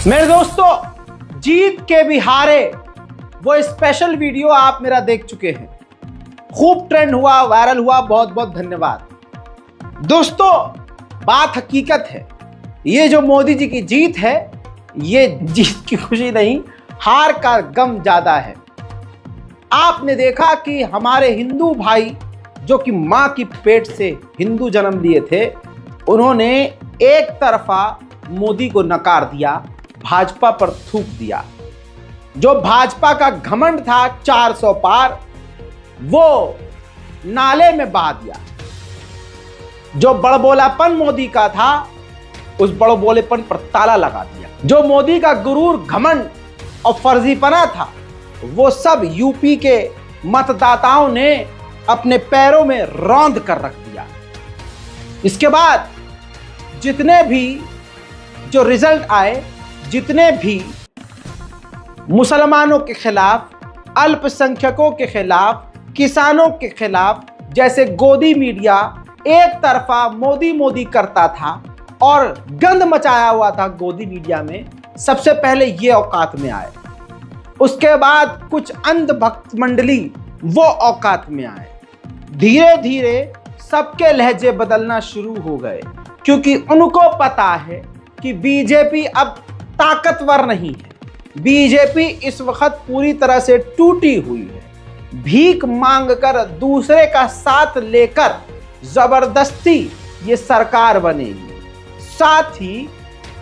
मेरे दोस्तों, जीत के भी हारे वो स्पेशल वीडियो आप मेरा देख चुके हैं, खूब ट्रेंड हुआ, वायरल हुआ। बहुत बहुत धन्यवाद। दोस्तों, बात हकीकत है, ये जो मोदी जी की जीत है, ये जीत की खुशी नहीं, हार का गम ज्यादा है। आपने देखा कि हमारे हिंदू भाई जो कि मां की पेट से हिंदू जन्म लिए थे, उन्होंने एक तरफा मोदी को नकार दिया, भाजपा पर थूक दिया। जो भाजपा का घमंड था 400 पार, वो नाले में बहा दिया। जो बड़बोलापन मोदी का था, उस बड़बोलेपन पर ताला लगा दिया। जो मोदी का गुरूर, घमंड और फर्जीपना था, वो सब यूपी के मतदाताओं ने अपने पैरों में रौंद कर रख दिया। इसके बाद जितने भी जो रिजल्ट आए, जितने भी मुसलमानों के खिलाफ, अल्पसंख्यकों के खिलाफ, किसानों के खिलाफ, जैसे गोदी मीडिया एक तरफा मोदी मोदी करता था और गंद मचाया हुआ था गोदी मीडिया में, सबसे पहले ये औकात में आए। उसके बाद कुछ अंधभक्त मंडली वो औकात में आए। धीरे धीरे सबके लहजे बदलना शुरू हो गए, क्योंकि उनको पता है कि बीजेपी अब ताकतवर नहीं है। बीजेपी इस वक्त पूरी तरह से टूटी हुई है। भीख मांगकर, दूसरे का साथ लेकर जबरदस्ती ये सरकार बनेगी। साथ ही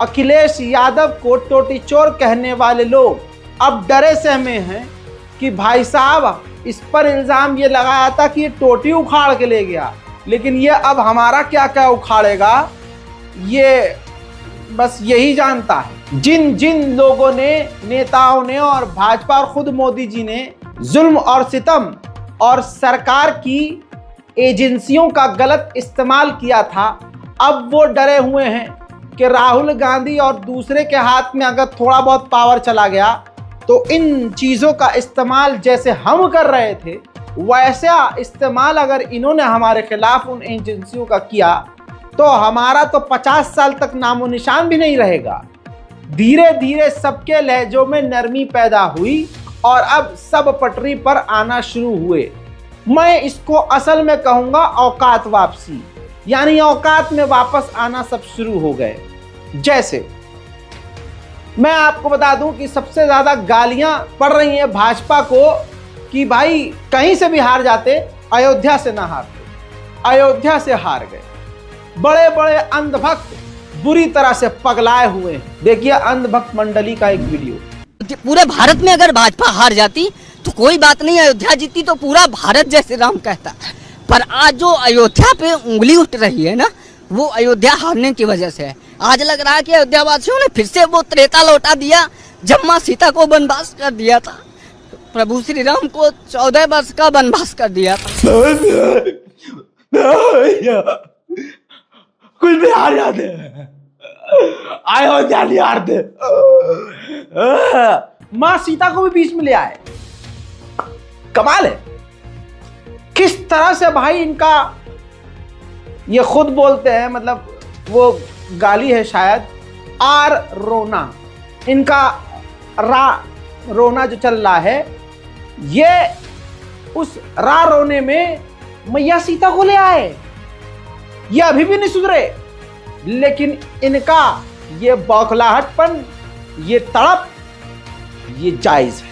अखिलेश यादव को टोटी चोर कहने वाले लोग अब डरे सहमे हैं कि भाई साहब, इस पर इल्जाम ये लगाया था कि ये टोटी उखाड़ के ले गया, लेकिन ये अब हमारा क्या क्या उखाड़ेगा, ये बस यही जानता है। जिन जिन लोगों ने, नेताओं ने और भाजपा और खुद मोदी जी ने जुल्म और सितम और सरकार की एजेंसियों का गलत इस्तेमाल किया था, अब वो डरे हुए हैं कि राहुल गांधी और दूसरे के हाथ में अगर थोड़ा बहुत पावर चला गया, तो इन चीज़ों का इस्तेमाल जैसे हम कर रहे थे, वैसा इस्तेमाल अगर इन्होंने हमारे खिलाफ उन एजेंसियों का किया, तो हमारा तो 50 साल तक नामो निशान भी नहीं रहेगा। धीरे धीरे सबके लहजों में नरमी पैदा हुई और अब सब पटरी पर आना शुरू हुए। मैं इसको असल में कहूँगा औकात वापसी, यानी औकात में वापस आना सब शुरू हो गए। जैसे मैं आपको बता दूं कि सबसे ज़्यादा गालियां पड़ रही हैं भाजपा को कि भाई कहीं से भी हार जाते, अयोध्या से ना हारते। अयोध्या से हार गए। बड़े बड़े अंधभक्त बुरी तरह से पगलाए हुए हैं। देखिए अंधभक्त मंडली का एक वीडियो। पूरे भारत में अगर भाजपा हार जाती तो कोई बात नहीं, अयोध्या जीती तो पूरा भारत जय श्री राम कहता। पर आज जो अयोध्या पे उंगली उठ रही है ना, वो अयोध्या हारने की वजह से है। आज लग रहा है कि अयोध्या वासियों ने फिर से वो त्रेता लौटा दिया जब माँ सीता को वनवास कर दिया था। प्रभु श्री राम को 14 वर्ष का वनवास कर दिया था। कुछ भी हार जाते, अयोध्या नहीं हारते। माँ सीता को भी बीच में ले आए। कमाल है किस तरह से भाई इनका, ये खुद बोलते हैं, मतलब वो गाली है शायद, आर रोना, इनका रा रोना जो चल रहा है, ये उस रा रोने में मैया सीता को ले आए। ये अभी भी नहीं सुधरे, लेकिन इनका ये बौखलाहटपन, ये तड़प, ये जायज है,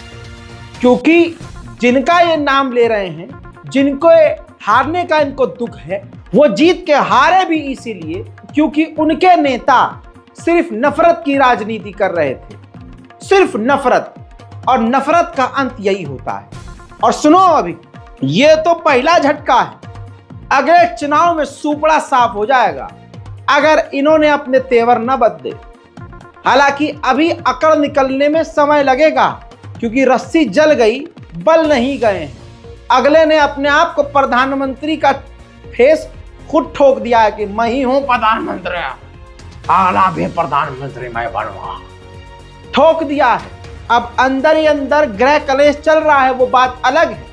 क्योंकि जिनका ये नाम ले रहे हैं, जिनको हारने का इनको दुख है, वो जीत के हारे भी इसीलिए क्योंकि उनके नेता सिर्फ नफरत की राजनीति कर रहे थे। सिर्फ नफरत, और नफरत का अंत यही होता है। और सुनो, अभी ये तो पहला झटका है, अगले चुनाव में सुपड़ा साफ हो जाएगा अगर इन्होंने अपने तेवर न बदले। हालांकि अभी अकड़ निकलने में समय लगेगा, क्योंकि रस्सी जल गई, बल नहीं गए हैं। अगले ने अपने आप को प्रधानमंत्री का फेस खुद ठोक दिया है कि मैं ही हूं प्रधानमंत्री, अगला भी प्रधानमंत्री मैं बनूंगा, ठोक दिया है। अब अंदर ही अंदर गृह कलेश चल रहा है, वो बात अलग है।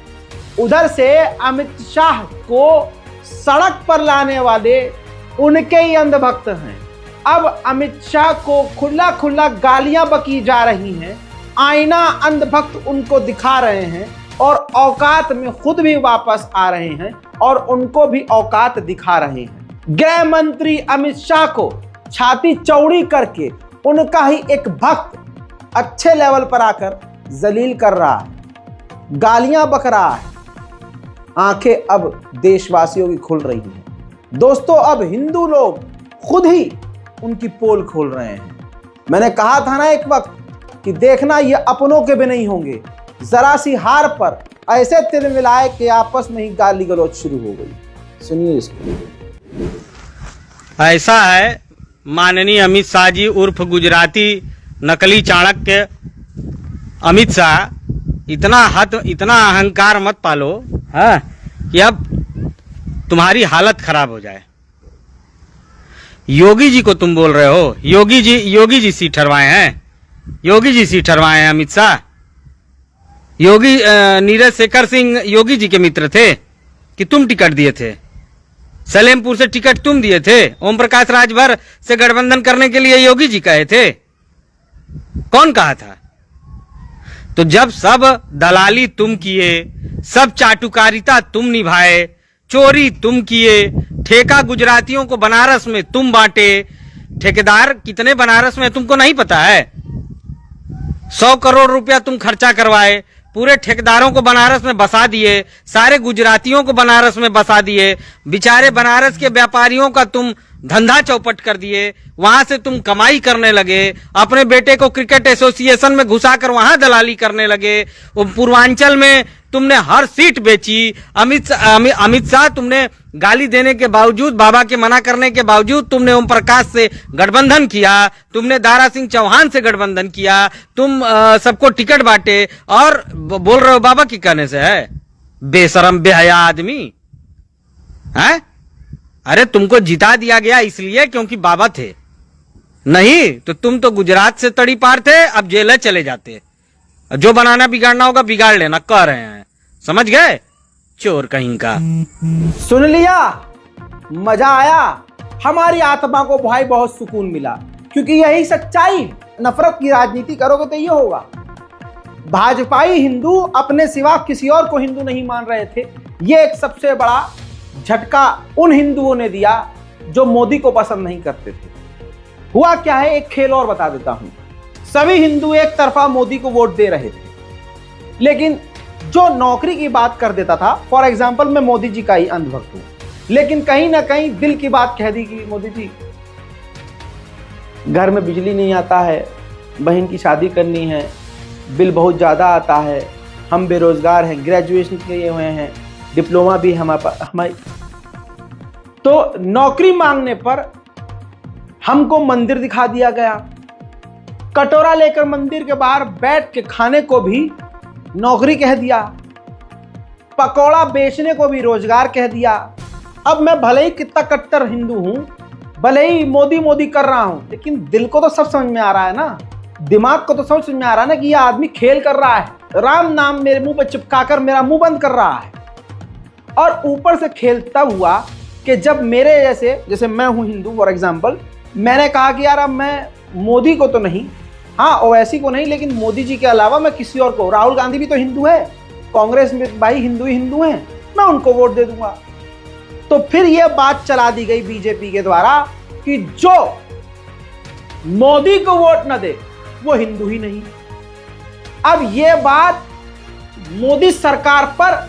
उधर से अमित शाह को सड़क पर लाने वाले उनके ही अंधभक्त हैं। अब अमित शाह को खुला खुला गालियां बकी जा रही हैं, आईना अंधभक्त उनको दिखा रहे हैं और औकात में खुद भी वापस आ रहे हैं और उनको भी औकात दिखा रहे हैं। गृह मंत्री अमित शाह को छाती चौड़ी करके उनका ही एक भक्त अच्छे लेवल पर आकर जलील कर रहा है, गालियां बक रहा है। आंखें अब देशवासियों की खुल रही हैं। दोस्तों, अब हिंदू लोग खुद ही उनकी पोल खोल रहे हैं। मैंने कहा था ना एक वक्त कि देखना ये अपनों के भी नहीं होंगे। जरा सी हार पर ऐसे तिल मिलाए कि आपस में ही गाली गलौज शुरू हो गई। सुनिए इसको। ऐसा है, माननीय अमित शाह जी उर्फ गुजराती नकली चाणक्य अमित शाह, इतना अहंकार मत पालो हाँ कि अब तुम्हारी हालत खराब हो जाए। योगी जी को तुम बोल रहे हो, योगी जी सीट हरवाए हैं, योगी जी सीट हरवाए हैं अमित शाह। योगी नीरज शेखर सिंह योगी जी के मित्र थे कि तुम टिकट दिए थे? सलेमपुर से टिकट तुम दिए थे? ओम प्रकाश राजभर से गठबंधन करने के लिए योगी जी कहे थे? कौन कहा था? तो जब सब दलाली तुम किए, सब चाटुकारिता तुम निभाए, चोरी तुम किए, ठेका गुजरातियों को बनारस में तुम बांटे, ठेकेदार कितने बनारस में तुमको नहीं पता है? 100 करोड़ रुपया तुम खर्चा करवाए, पूरे ठेकेदारों को बनारस में बसा दिए, सारे गुजरातियों को बनारस में बसा दिए, बेचारे बनारस के व्यापारियों का तुम धंधा चौपट कर दिए, वहां से तुम कमाई करने लगे, अपने बेटे को क्रिकेट एसोसिएशन में घुसाकर वहां दलाली करने लगे। वो पूर्वांचल में तुमने हर सीट बेची। अमित शाह तुमने गाली देने के बावजूद, बाबा के मना करने के बावजूद तुमने ओम प्रकाश से गठबंधन किया, तुमने दारा सिंह चौहान से गठबंधन किया, तुम सबको टिकट बांटे और बोल रहे हो बाबा की कहने से है? बेशरम बेहया आदमी है। अरे तुमको जिता दिया गया इसलिए क्योंकि बाबा थे, नहीं तो तुम तो गुजरात से तड़ी पार थे, अब जेल चले जाते। जो बनाना बिगाड़ना होगा बिगाड़ लेना, कह रहे हैं, समझ गए? चोर कहीं का। सुन लिया? मजा आया? हमारी आत्मा को भाई बहुत सुकून मिला, क्योंकि यही सच्चाई। नफरत की राजनीति करोगे तो ये होगा। भाजपाई हिंदू अपने सिवा किसी और को हिंदू नहीं मान रहे थे। ये एक सबसे बड़ा झटका उन हिंदुओं ने दिया जो मोदी को पसंद नहीं करते थे। हुआ क्या है, एक खेल और बता देता हूं। सभी हिंदू एक तरफा मोदी को वोट दे रहे थे, लेकिन जो नौकरी की बात कर देता था, फॉर एग्जाम्पल मैं मोदी जी का ही अंधभक्त हूं, लेकिन कहीं ना कहीं दिल की बात कह दी कि मोदी जी घर में बिजली नहीं आता है, बहन की शादी करनी है, बिल बहुत ज़्यादा आता है, हम बेरोजगार हैं, ग्रेजुएशन किए हुए हैं, डिप्लोमा भी हमारे तो नौकरी मांगने पर हमको मंदिर दिखा दिया गया। कटोरा लेकर मंदिर के बाहर बैठ के खाने को भी नौकरी कह दिया, पकौड़ा बेचने को भी रोजगार कह दिया। अब मैं भले ही कितना कट्टर हिंदू हूं, भले ही मोदी मोदी कर रहा हूं, लेकिन दिल को तो सब समझ में आ रहा है ना, दिमाग को तो समझ में आ रहा है ना कि यह आदमी खेल कर रहा है, राम नाम मेरे मुंह पर चिपकाकर मेरा मुंह बंद कर रहा है। और ऊपर से खेल तब हुआ कि जब मेरे जैसे मैं हूं हिंदू फॉर एग्जाम्पल, मैंने कहा कि यार अब मैं मोदी को तो नहीं, हाँ ओवैसी को नहीं, लेकिन मोदी जी के अलावा मैं किसी और को, राहुल गांधी भी तो हिंदू है, कांग्रेस में भाई हिंदू ही हिंदू हैं, मैं उनको वोट दे दूंगा। तो फिर यह बात चला दी गई बीजेपी के द्वारा कि जो मोदी को वोट न दे वो हिंदू ही नहीं। अब यह बात मोदी सरकार पर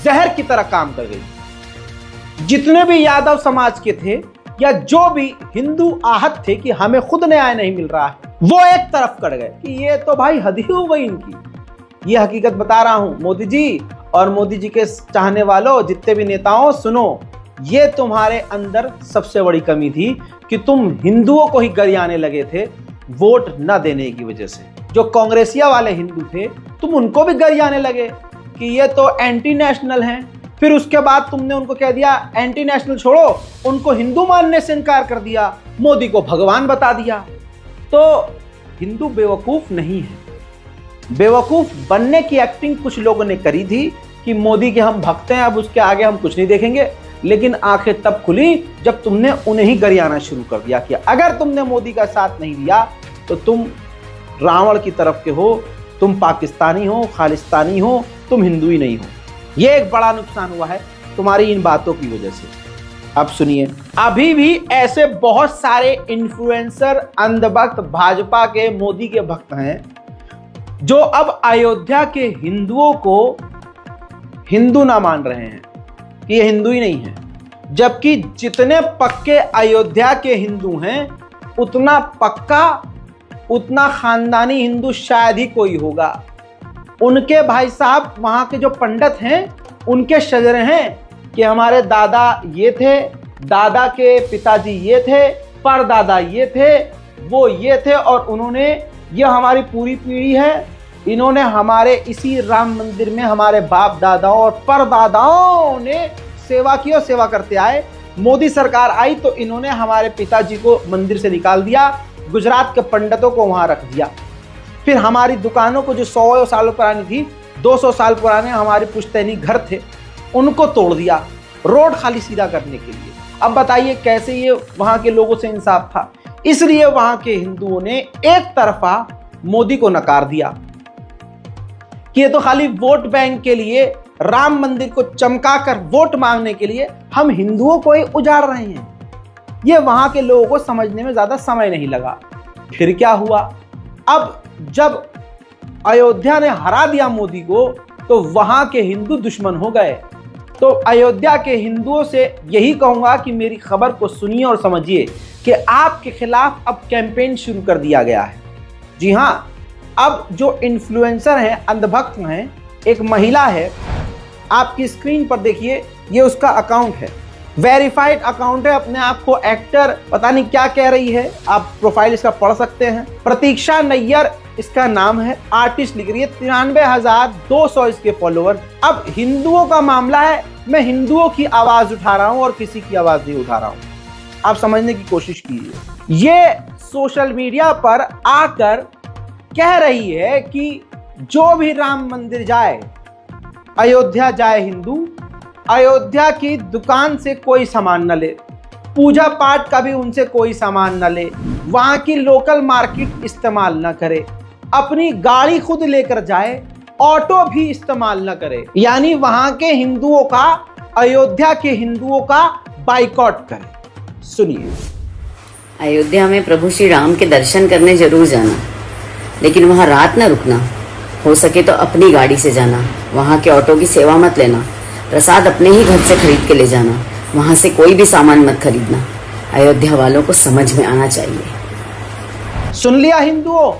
जहर की तरह काम कर गई। जितने भी यादव समाज के थे या जो भी हिंदू आहत थे कि हमें खुद न्याय नहीं मिल रहा है, वो एक तरफ कट गए कि ये तो भाई हद ही हो गई इनकी। ये हकीकत बता रहा हूं मोदी जी और मोदी जी के चाहने वालों, जितने भी नेताओं, सुनो, ये तुम्हारे अंदर सबसे बड़ी कमी थी कि तुम हिंदुओं को ही गरियाने लगे थे वोट न देने की वजह से। जो कांग्रेसिया वाले हिंदू थे तुम उनको भी गरियाने लगे कि ये तो एंटी नेशनल हैं। फिर उसके बाद तुमने उनको कह दिया एंटी नेशनल छोड़ो, उनको हिंदू मानने से इनकार कर दिया, मोदी को भगवान बता दिया। तो हिंदू बेवकूफ नहीं है। बेवकूफ बनने की एक्टिंग कुछ लोगों ने करी थी कि मोदी के हम भक्त हैं, अब उसके आगे हम कुछ नहीं देखेंगे। लेकिन आंखें तब खुली जब तुमने उन्हें ही गरियाना शुरू कर दिया कि अगर तुमने मोदी का साथ नहीं दिया तो तुम रावण की तरफ के हो, तुम पाकिस्तानी हो, खालिस्तानी हो, तुम हिंदू ही नहीं हो। यह एक बड़ा नुकसान हुआ है तुम्हारी इन बातों की वजह से। अब सुनिए, अभी भी ऐसे बहुत सारे इन्फ्लुएंसर, अंधभक्त, भाजपा के, मोदी के भक्त हैं जो अब अयोध्या के हिंदुओं को हिंदू ना मान रहे हैं कि ये हिंदू ही नहीं है, जबकि जितने पक्के अयोध्या के हिंदू हैं उतना पक्का, उतना खानदानी हिंदू शायद ही कोई होगा। उनके भाई साहब वहां के जो पंडित हैं उनके शजरे हैं कि हमारे दादा ये थे, दादा के पिताजी ये थे, परदादा ये थे, वो ये थे और उन्होंने, ये हमारी पूरी पीढ़ी है, इन्होंने हमारे इसी राम मंदिर में हमारे बाप दादाओं और परदादाओं ने सेवा की और सेवा करते आए। मोदी सरकार आई तो इन्होंने हमारे पिताजी को मंदिर से निकाल दिया, गुजरात के पंडितों को वहां रख दिया, फिर हमारी दुकानों को जो 100 साल पुरानी थी, 200 साल पुराने हमारे पुश्तैनी घर थे, उनको तोड़ दिया रोड खाली सीधा करने के लिए। अब बताइए कैसे ये वहां के लोगों से इंसाफ था? इसलिए वहां के हिंदुओं ने एक तरफा मोदी को नकार दिया कि ये तो खाली वोट बैंक के लिए, राम मंदिर को चमकाकर वोट मांगने के लिए हम हिंदुओं को ही उजाड़ रहे हैं। ये वहां के लोगों को समझने में ज्यादा समय नहीं लगा। फिर क्या हुआ? अब जब अयोध्या ने हरा दिया मोदी को तो वहां के हिंदू दुश्मन हो गए। तो अयोध्या के हिंदुओं से यही कहूंगा कि मेरी खबर को सुनिए और समझिए कि आपके खिलाफ अब कैंपेन शुरू कर दिया गया है। जी हां, अब जो इन्फ्लुएंसर हैं, अंधभक्त हैं, एक महिला है, आपकी स्क्रीन पर देखिए, ये उसका अकाउंट है, वेरीफाइड अकाउंट है, अपने आप को एक्टर पता नहीं क्या कह रही है, आप प्रोफाइल इसका पढ़ सकते हैं। प्रतीक्षा नैयर इसका नाम है, आर्टिस्ट लिख रही है, 93,200 इसके फॉलोअर। अब हिंदुओं का मामला है, मैं हिंदुओं की आवाज उठा रहा हूं और किसी की आवाज नहीं उठा रहा हूं, आप समझने की कोशिश कीजिए। ये सोशल मीडिया पर आकर कह रही है कि जो भी राम मंदिर जाए, अयोध्या जाए हिंदू, अयोध्या की दुकान से कोई सामान न ले, पूजा पाठ का भी उनसे कोई सामान न ले, वहां की लोकल मार्केट इस्तेमाल न करे, अपनी गाड़ी खुद लेकर जाए, ऑटो भी इस्तेमाल न करे, यानी वहां के हिंदुओं का, अयोध्या के हिंदुओं का बाइकॉट करे। सुनिए, अयोध्या में प्रभु श्री राम के दर्शन करने जरूर जाना, लेकिन वहां रात न रुकना, हो सके तो अपनी गाड़ी से जाना, वहां के ऑटो की सेवा मत लेना, प्रसाद अपने ही घर से खरीद के ले जाना, वहां से कोई भी सामान मत खरीदना। अयोध्या वालों को समझ में आना चाहिए। सुन लिया हिंदुओं,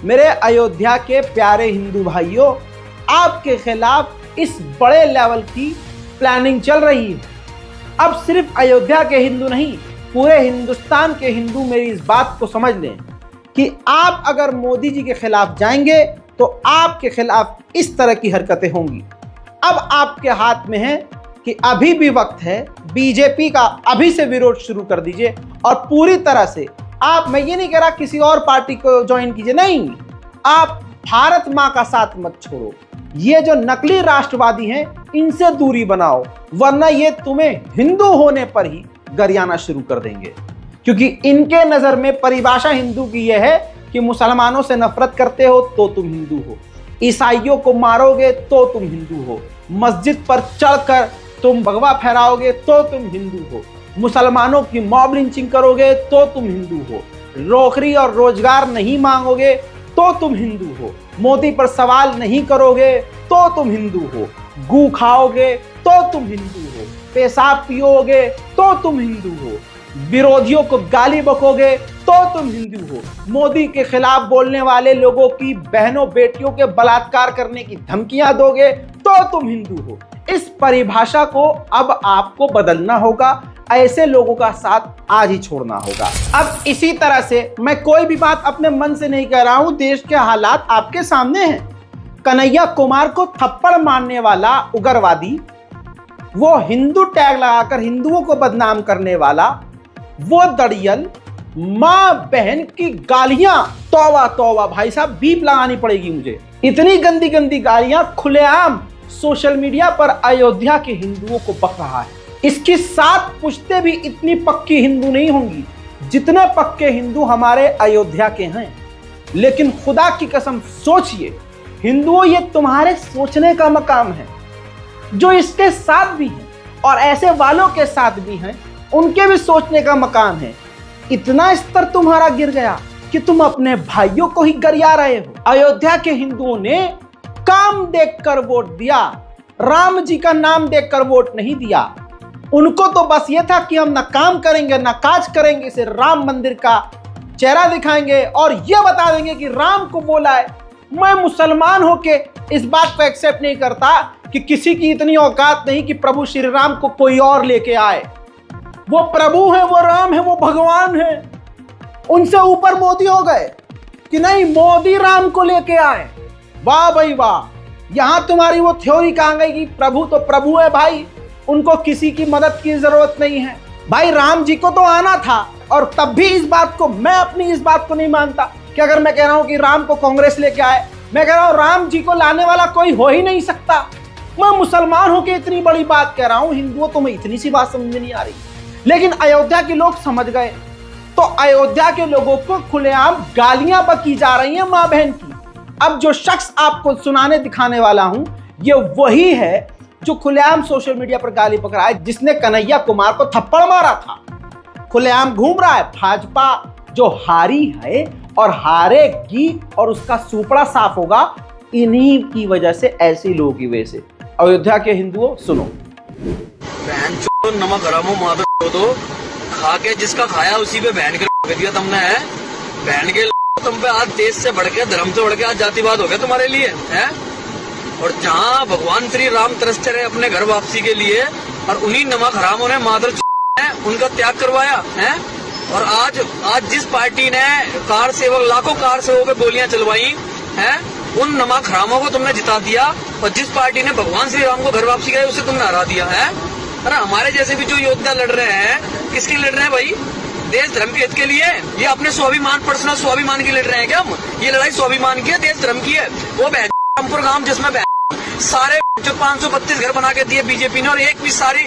मेरे अयोध्या के प्यारे हिंदू भाइयों, आपके खिलाफ इस बड़े लेवल की प्लानिंग चल रही है। अब सिर्फ अयोध्या के हिंदू नहीं, पूरे हिंदुस्तान के हिंदू मेरी इस बात को समझ लें कि आप अगर मोदी जी के खिलाफ जाएंगे तो आपके खिलाफ इस तरह की हरकतें होंगी। अब आपके हाथ में है कि अभी भी वक्त है, बीजेपी का अभी से विरोध शुरू कर दीजिए और पूरी तरह से आप, मैं ये नहीं कह रहा किसी और पार्टी को ज्वाइन कीजिए, नहीं, आप भारत मां का साथ मत छोड़ो। ये जो नकली राष्ट्रवादी हैं इनसे दूरी बनाओ, वरना ये तुम्हें हिंदू होने पर ही गरियाना शुरू कर देंगे, क्योंकि इनके नजर में परिभाषा हिंदू की यह है कि मुसलमानों से नफरत करते हो तो तुम हिंदू हो, ईसाइयों को मारोगे तो तुम हिंदू हो, मस्जिद पर चढ़कर तुम भगवा फहराओगे तो तुम हिंदू हो, मुसलमानों की मॉब लिंचिंग करोगे तो तुम हिंदू हो, नौकरी और रोजगार नहीं मांगोगे तो तुम हिंदू हो, मोदी पर सवाल नहीं करोगे तो तुम हिंदू हो, गू खाओगे तो तुम हिंदू हो, पेशाब पियोगे तो तुम हिंदू हो, विरोधियों को गाली बकोगे तो तुम हिंदू हो, मोदी के खिलाफ बोलने वाले लोगों की बहनों बेटियों के बलात्कार करने की धमकियां दोगे तो तुम हिंदू हो। इस परिभाषा को अब आपको बदलना होगा, ऐसे लोगों का साथ आज ही छोड़ना होगा। अब इसी तरह से मैं कोई भी बात अपने मन से नहीं कह रहा हूं, देश के हालात आपके सामने हैं। कन्हैया कुमार को थप्पड़ मारने वाला उग्रवादी, वो हिंदू टैग लगाकर हिंदुओं को बदनाम करने वाला वो दड़ियल, मां बहन की गालियां, तौबा तौबा भाई साहब, बीप लगानी पड़ेगी मुझे, इतनी गंदी गंदी गालियां खुलेआम सोशल मीडिया पर अयोध्या के हिंदुओं को बक रहा है। इसकी 7 पुश्तें भी इतनी पक्की हिंदू नहीं होंगी जितने पक्के हिंदू हमारे अयोध्या के हैं। लेकिन खुदा की कसम सोचिए हिंदुओं, ये तुम्हारे सोचने का मकाम है। जो इसके साथ भी हैं और ऐसे वालों के साथ भी हैं, उनके भी सोचने का मकाम है। इतना स्तर तुम्हारा गिर गया कि तुम अपने भाइयों को ही गरिया रहे हो। अयोध्या के हिंदुओं ने काम देखकर वोट दिया, राम जी का नाम देखकर वोट नहीं दिया। उनको तो बस ये था कि हम ना काम करेंगे ना काज करेंगे, इसे राम मंदिर का चेहरा दिखाएंगे और ये बता देंगे कि राम को बोला है। मैं मुसलमान होके इस बात को एक्सेप्ट नहीं करता कि किसी की इतनी औकात नहीं कि प्रभु श्री राम को कोई और लेके आए। वो प्रभु है, वो राम है, वो भगवान है। उनसे ऊपर मोदी हो गए कि नहीं, मोदी राम को लेके आए। वाह भाई वाह, यहां तुम्हारी वो थ्योरी कहां गई कि प्रभु तो प्रभु है भाई, उनको किसी की मदद की जरूरत नहीं है। भाई राम जी को तो आना था, और तब भी इस बात को मैं अपनी इस बात को नहीं मानता कि अगर मैं कह रहा हूं कि राम को कांग्रेस लेके आए, मैं कह रहा हूं राम जी को लाने वाला कोई हो ही नहीं सकता। मैं मुसलमान होकर इतनी बड़ी बात कह रहा हूं, हिंदुओं तो मैं इतनी सी बात समझ में नहीं आ रही। लेकिन अयोध्या के लोग समझ गए, तो अयोध्या के लोगों को खुलेआम गालियां बकी जा रही हैं मां बहन की। अब जो शख्स आपको सुनाने दिखाने वाला हूं, ये वही है जो खुलेआम सोशल मीडिया पर गाली बक रहा है, जिसने कन्हैया कुमार को थप्पड़ मारा था। खुलेआम घूम रहा है। भाजपा जो हारी है और हारेगी और उसका सुपड़ा साफ होगा इन्हीं की वजह से, ऐसे लोगों की वजह से। अयोध्या के हिंदुओं सुनो, नमक गरम हो माता तो खा के जिसका खाया उसी पे बहन के दिया तुमने है। बहन के तुम पे आज देश से बढ़ के, धर्म से बढ़ के आज जातिवाद हो गया तुम्हारे लिए है। और जहाँ भगवान श्री राम तरसते रहे अपने घर वापसी के लिए, और उन्हीं नमक हरामों ने मादर उनका त्याग करवाया है। और आज जिस पार्टी ने कार सेवक, लाखों कार सेवकों पे गोलियां चलवाई है, उन नमक हरामों को तुमने जिता दिया। और जिस पार्टी ने भगवान श्री राम को घर वापसी गए उसे तुमने हरा दिया है। अरे हमारे जैसे भी जो योद्धा लड़ रहे हैं, किसके लड़ रहे हैं भाई? देश धर्म के हित के लिए। ये अपने स्वाभिमान, पर्सनल स्वाभिमान की लड़ रहे हैं क्या हम? ये लड़ाई स्वाभिमान की है, देश धर्म की है। वो रामपुर गांव जिसमें सारे जो 532 घर बना के दिए बीजेपी ने, और एक भी सारी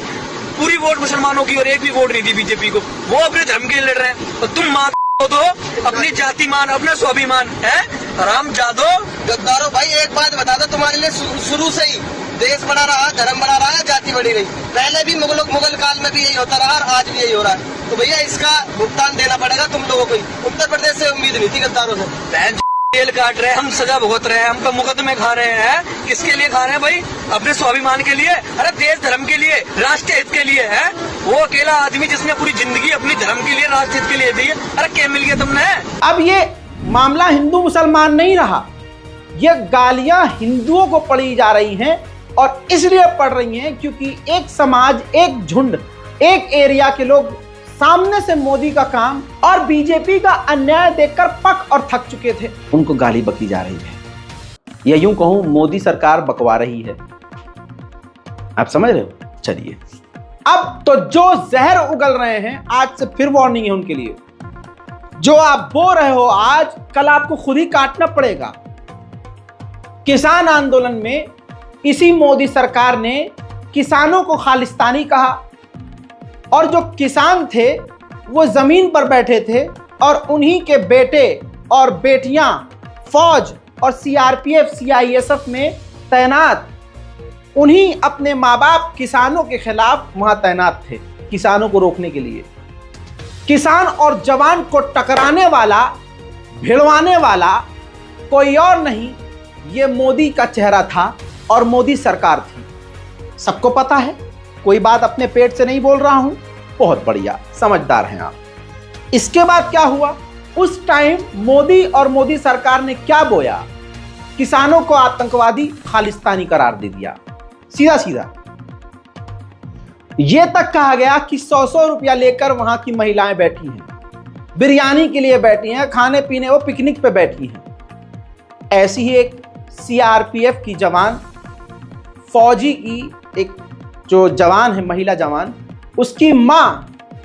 पूरी वोट मुसलमानों की और एक भी वोट नहीं दी बीजेपी को, वो अपने धर्म के लिए लड़ रहे हैं। और तुम मां तो अपनी जाति मान, अपना स्वाभिमान है। राम जादो गद्दारो भाई, एक बात बता दो, तुम्हारे लिए शुरू से ही देश बना रहा, धर्म बना रहा है, जाति बढ़ी रही। पहले भी मुगल काल में भी यही होता रहा और आज भी यही हो रहा है। तो भैया इसका भुगतान देना पड़ेगा तुम लोगों को। उत्तर प्रदेश से उम्मीद नहीं थी गद्दारों से। जेल काट रहे हैं, हम सजा भुगत रहे हैं, हम पे मुकदमे खा रहे हैं। किसके लिए खा रहे हैं भाई? अपने स्वाभिमान के लिए। अरे देश धर्म के लिए, राष्ट्रीय हित के लिए है। वो अकेला आदमी जिसने पूरी जिंदगी अपनी धर्म के लिए, राष्ट्रीय हित के लिए दी है। अरे क्या मिल गया तुमने? अब ये मामला हिंदू मुसलमान नहीं रहा, ये गालियां हिंदुओं को पड़ी जा रही हैं। और इसलिए पड़ रही हैं क्योंकि एक समाज, एक झुंड, एक एरिया के लोग सामने से मोदी का काम और बीजेपी का अन्याय देखकर पक और थक चुके थे। उनको गाली बकी जा रही है, या यूं कहूं मोदी सरकार बकवा रही है। आप समझ रहे हो? चलिए, अब तो जो जहर उगल रहे हैं, आज से फिर वार्निंग है उनके लिए। जो आप बो रहे हो आज, कल आपको खुद ही काटना पड़ेगा। किसान आंदोलन में इसी मोदी सरकार ने किसानों को खालिस्तानी कहा, और जो किसान थे वो जमीन पर बैठे थे, और उन्हीं के बेटे और बेटियां फौज और सीआरपीएफ, सीआईएसएफ में तैनात, उन्हीं अपने माँ बाप किसानों के खिलाफ वहां तैनात थे, किसानों को रोकने के लिए। किसान और जवान को टकराने वाला, भिड़वाने वाला कोई और नहीं, ये मोदी का चेहरा था और मोदी सरकार थी। सबको पता है, कोई बात अपने पेट से नहीं बोल रहा हूं। बहुत बढ़िया, समझदार हैं आप। इसके बाद क्या हुआ? उस टाइम मोदी और मोदी सरकार ने क्या बोया? किसानों को आतंकवादी, खालिस्तानी करार दे दिया, सीधा सीधा। यह तक कहा गया कि 100-100 रुपया लेकर वहां की महिलाएं बैठी हैं, बिरयानी के लिए बैठी हैं, खाने पीने, वो पिकनिक पे बैठी हैं। ऐसी ही एक सीआरपीएफ की जवान, फौजी की एक जो जवान है, महिला जवान, उसकी मां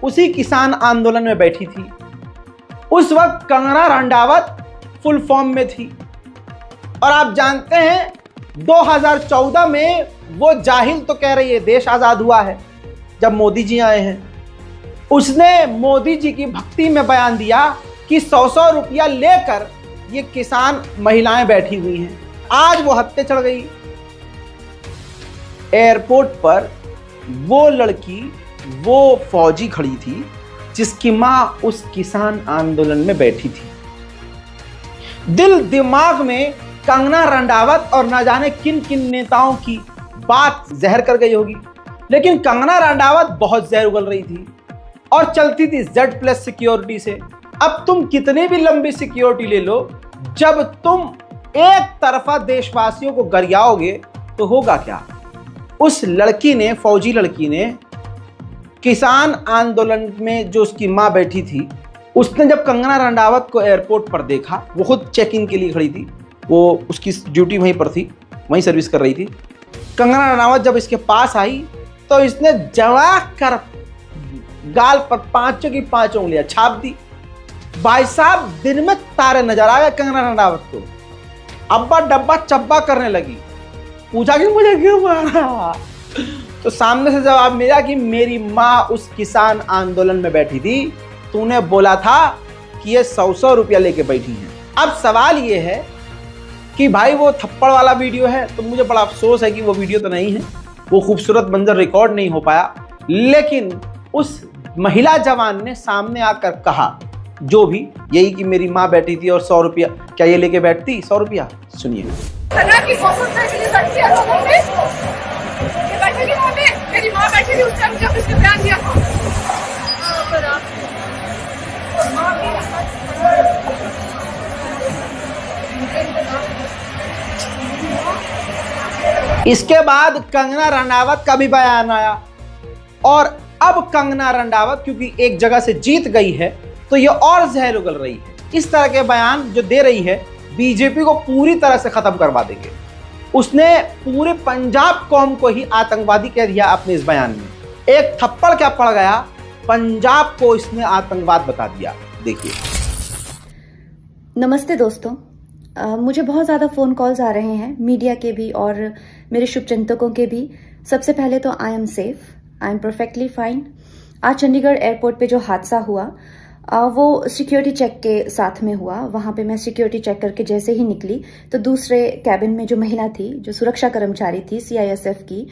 उसी किसान आंदोलन में बैठी थी। उस वक्त कंगना रंडावत फुल फॉर्म में थी। और आप जानते हैं 2014 में वो जाहिल तो कह रही है देश आजाद हुआ है, जब मोदी जी आए हैं। उसने मोदी जी की भक्ति में बयान दिया कि 100-100 रुपया लेकर ये किसान महिलाएं बैठी हुई हैं। आज वो हत्या चढ़ गई। एयरपोर्ट पर वो लड़की, वो फौजी खड़ी थी जिसकी मां उस किसान आंदोलन में बैठी थी। दिल दिमाग में कंगना रंडावत और न जाने किन किन नेताओं की बात जहर कर गई होगी, लेकिन कंगना रंडावत बहुत जहर उगल रही थी और चलती थी Z+ सिक्योरिटी से। अब तुम कितनी भी लंबी सिक्योरिटी ले लो, जब तुम एक तरफा देशवासियों को गरियाओगे तो होगा क्या। उस लड़की ने, फौजी लड़की ने, किसान आंदोलन में जो उसकी मां बैठी थी, उसने जब कंगना रंडावत को एयरपोर्ट पर देखा, वो खुद चेक इन के लिए खड़ी थी, वो उसकी ड्यूटी वहीं पर थी, वहीं सर्विस कर रही थी। कंगना रनावत जब इसके पास आई तो इसने जवाक कर गाल पर 5 की 5 उंगलियां छाप दी। भाई साहब, दिन में तारे नजर आ गए कंगना रनावत को। अब्बा डब्बा चब्बा करने लगी। पूछा कि मुझे क्यों मारा, तो सामने से जवाब मिला कि मेरी माँ उस किसान आंदोलन में बैठी थी, तूने बोला था कि ये 100-100 रुपया लेके बैठी हैं। अब सवाल ये है कि भाई वो थप्पड़ वाला वीडियो है, तो मुझे बड़ा अफसोस है कि वो वीडियो तो नहीं है, वो खूबसूरत मंजर रिकॉर्ड नहीं हो पाया, लेकिन उस महिला जवान ने सामने आकर कहा जो भी, यही कि मेरी माँ बैठी थी और 100 रुपया, क्या ये लेके बैठती 100 रुपया? सुनिए। मेरी माँ बैठी थी उस टाइम जब इसने बयान दिया था। इसके बाद कंगना रनावत का भी बयान आया और अब कंगना रनावत क्योंकि एक जगह से जीत गई है तो ये और जहर उगल रही है। इस तरह के बयान जो दे रही है बीजेपी को पूरी तरह से खत्म करवा देंगे। उसने पूरे पंजाब कौम को ही आतंकवादी कह दिया अपने इस बयान में। एक थप्पड़ क्या पड़ गया, पंजाब को इसने आतंकवाद बता दिया। देखिए। नमस्ते दोस्तों, मुझे बहुत ज़्यादा फ़ोन कॉल्स आ रहे हैं, मीडिया के भी और मेरे शुभचिंतकों के भी। सबसे पहले तो I am safe, I am perfectly fine. आज चंडीगढ़ एयरपोर्ट पे जो हादसा हुआ वो सिक्योरिटी चेक के साथ में हुआ। वहाँ पे मैं सिक्योरिटी चेक करके जैसे ही निकली तो दूसरे कैबिन में जो महिला थी, जो सुरक्षा कर्मचारी थी CISF की,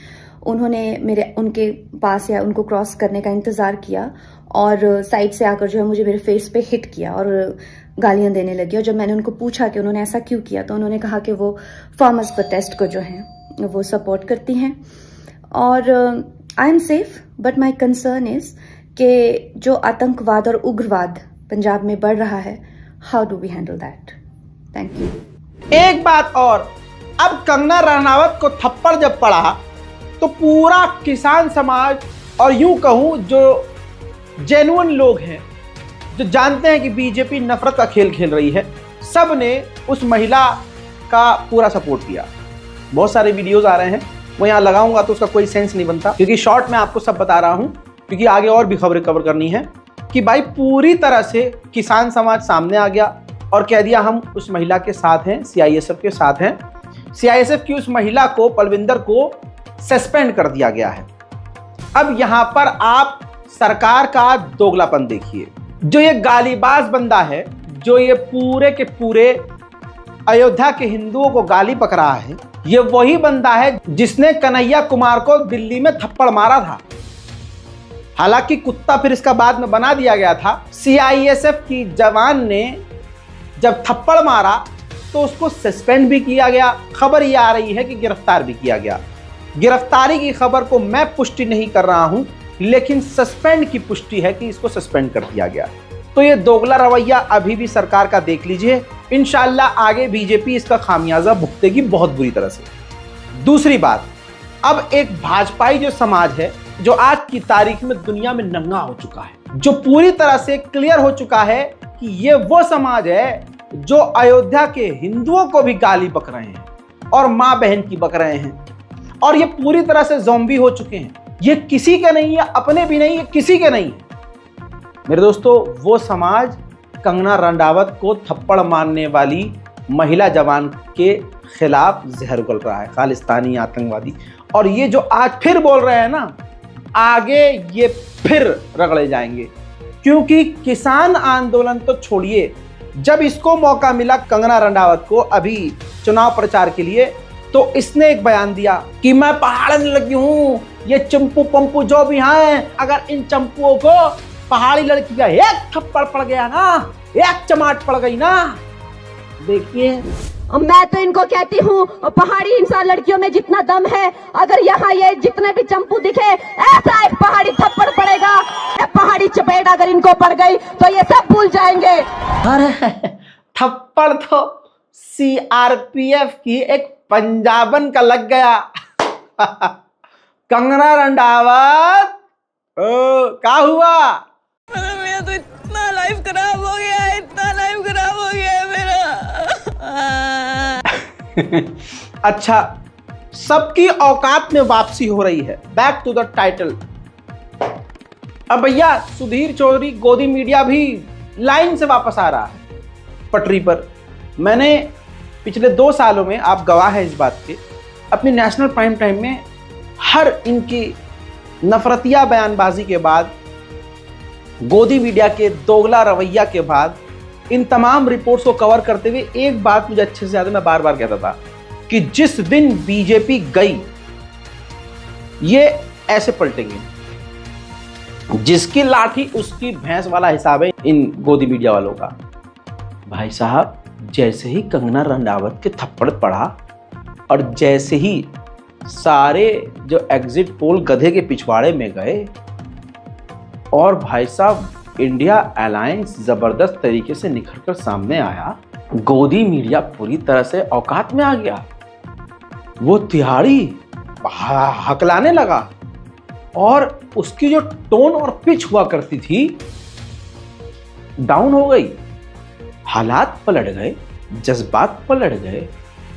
उन्होंने उनके पास या उनको क्रॉस करने का इंतज़ार किया और साइड से आकर जो है मुझे मेरे फेस पे हिट किया और गालियां देने लगी। और जब मैंने उनको पूछा कि उन्होंने ऐसा क्यों किया तो उन्होंने कहा कि वो फार्मर्स प्रोटेस्ट को जो है वो सपोर्ट करती हैं। और I am safe, but my concern is कि जो आतंकवाद और उग्रवाद पंजाब में बढ़ रहा है, how do we handle that? Thank you. एक बात और, अब कंगना रनावत को थप्पड़ जब पड़ा तो पूरा किसान समाज और यूं कहूं जो जेन्युइन लोग हैं, जो जानते हैं कि बीजेपी नफरत का खेल खेल रही है, सब ने उस महिला का पूरा सपोर्ट किया। बहुत सारे वीडियोस आ रहे हैं, वो यहाँ लगाऊंगा तो उसका कोई सेंस नहीं बनता, क्योंकि शॉर्ट में आपको सब बता रहा हूं, क्योंकि आगे और भी खबरें कवर करनी है कि भाई पूरी तरह से किसान समाज सामने आ गया और कह दिया हम उस महिला के साथ हैं, CISF के साथ हैं। CISF की उस महिला को, पलविंदर को सस्पेंड कर दिया गया है। अब यहां पर आप सरकार का दोगलापन देखिए। जो ये गालीबाज बंदा है, जो ये पूरे के पूरे अयोध्या के हिंदुओं को गाली पक रहा है, ये वही बंदा है जिसने कन्हैया कुमार को दिल्ली में थप्पड़ मारा था। हालांकि कुत्ता फिर इसका बाद में बना दिया गया था। CISF की जवान ने जब थप्पड़ मारा तो उसको सस्पेंड भी किया गया। खबर ये आ रही है कि गिरफ्तार भी किया गया। गिरफ्तारी की खबर को मैं पुष्टि नहीं कर रहा हूं, लेकिन सस्पेंड की पुष्टि है कि इसको सस्पेंड कर दिया गया। तो ये दोगला रवैया अभी भी सरकार का देख लीजिए। इंशाल्लाह आगे बीजेपी इसका खामियाजा भुगतेगी बहुत बुरी तरह से। दूसरी बात, अब एक भाजपाई जो समाज है, जो आज की तारीख में दुनिया में नंगा हो चुका है, जो पूरी तरह से क्लियर हो चुका है कि ये वो समाज है जो अयोध्या के हिंदुओं को भी गाली बक रहे हैं और मां बहन की बक रहे हैं, और ये पूरी तरह से ज़ॉम्बी हो चुके हैं। ये किसी के नहीं है, अपने भी नहीं है, किसी के नहीं है। मेरे दोस्तों, वो समाज कंगना रनावत को थप्पड़ मारने वाली महिला जवान के खिलाफ जहर उगल रहा है, खालिस्तानी आतंकवादी। और ये जो आज फिर बोल रहे हैं ना आगे ये फिर रगड़े जाएंगे, क्योंकि किसान आंदोलन तो छोड़िए, जब इसको मौका मिला कंगना रंडावत को अभी चुनाव प्रचार के लिए, तो इसने एक बयान दिया कि मैं पहाड़न लगी हूं, ये चंपू पंपू जो भी हैं, अगर इन चंपुओं को पहाड़ी लड़की का एक थप्पड़ पड़ गया ना, एक चमाट पड़ गई ना, देखिए। मैं तो इनको कहती हूँ, पहाड़ी इंसान लड़कियों में जितना दम है, अगर यहाँ ये जितने भी चंपू दिखे, ऐसा एक पहाड़ी थप्पड़ पड़ेगा, पहाड़ी चपेट अगर इनको पड़ गई तो ये सब भूल जाएंगे। अरे थप्पड़ तो सीआरपीएफ की एक पंजाबन का लग गया। कंगना रंडावत, क्या हुआ? मेरा तो इतना लाइफ खराब हो गया है, इतना लाइफ खराब हो गया है मेरा। अच्छा, सबकी औकात में वापसी हो रही है। Back to the title. अब भैया सुधीर चौधरी गोदी मीडिया भी लाइन से वापस आ रहा है पटरी पर। मैंने पिछले 2 सालों में, आप गवाह हैं इस बात के, अपनी नेशनल प्राइम टाइम में हर इनकी नफरतिया बयानबाजी के बाद, गोदी मीडिया के दोगला रवैया के बाद, इन तमाम रिपोर्ट्स को कवर करते हुए एक बात मुझे अच्छे से ज्यादा मैं बार बार कहता था कि जिस दिन बीजेपी गई ये ऐसे पलटेंगे, जिसकी लाठी उसकी भैंस वाला हिसाब है इन गोदी मीडिया वालों का। भाई साहब, जैसे ही कंगना रंडावत के थप्पड़ पड़ा और जैसे ही सारे जो एग्जिट पोल गधे के पिछवाड़े में गए और भाई साहब इंडिया अलायंस जबरदस्त तरीके से निखर कर सामने आया, गोदी मीडिया पूरी तरह से औकात में आ गया। वो तिहाड़ी हकलाने लगा और उसकी जो टोन और पिच हुआ करती थी डाउन हो गई। हालात पलट गए, जज्बात पलट गए,